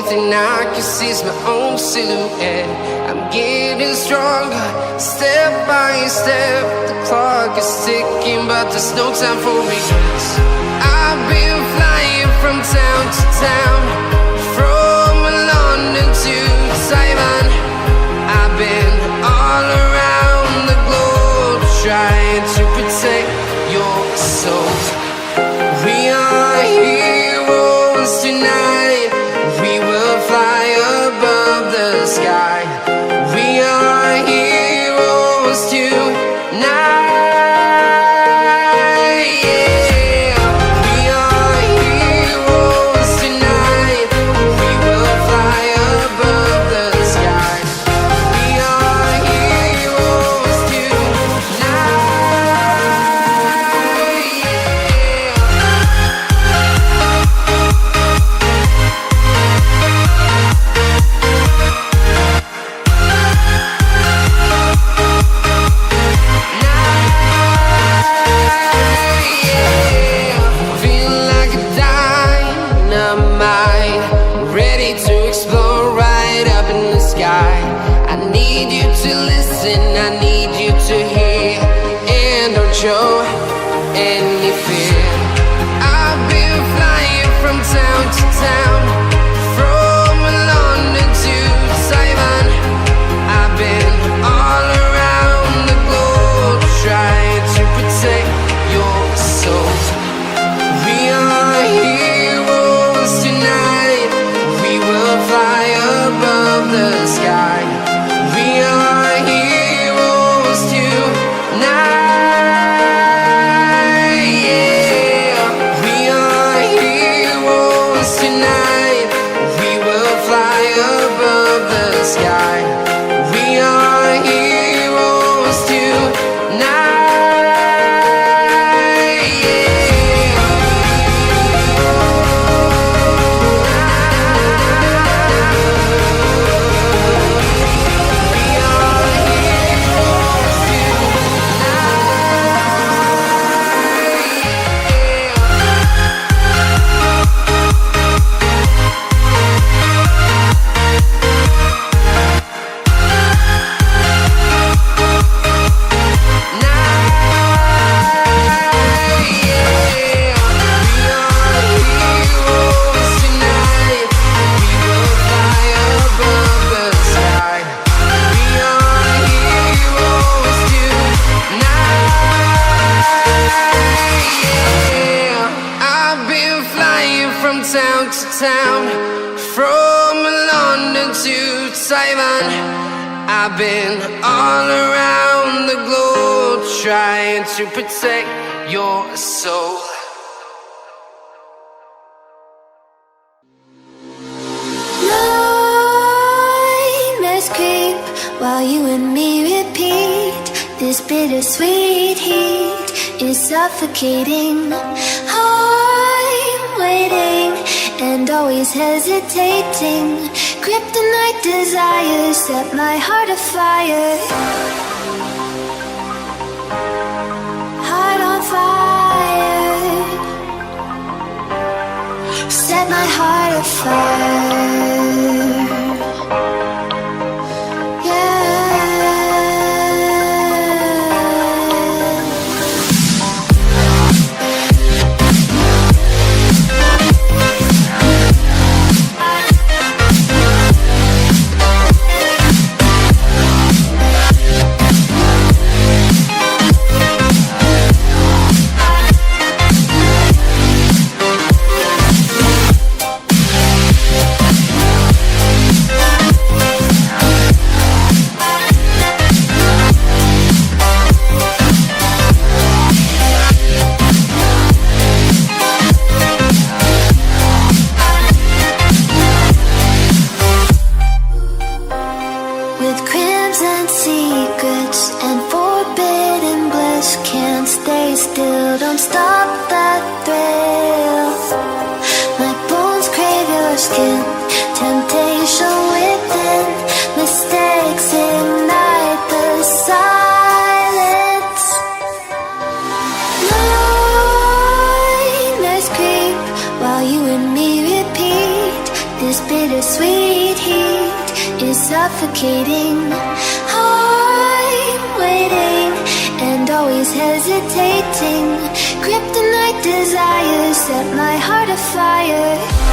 thing I can see is my own silhouette. I'm getting stronger, step by step. The clock is ticking, but there's no time for regrets. I've been flying from town to town, from London to Taiwan. I've been all around the globe, trying to protect your soul. We are heroes tonight. We will fly above the sky. We are heroes tonight. Show any fear. I've been flying from town to town, from London to Taiwan. I've been all around the globe, trying to protect your soul. We are heroes tonight. We will fly above the sky. We are heroes tonight. Town to town, from London to Taiwan. I've been all around the globe, trying to protect your soul. Nightmares creep while you and me repeat. This bittersweet heat is suffocating. I'm waiting and always hesitating. Kryptonite desires set my heart afire. Heart on fire. Set my heart afire. Bittersweet suffocating. I'm waiting and always hesitating. Kryptonite desires set my heart afire.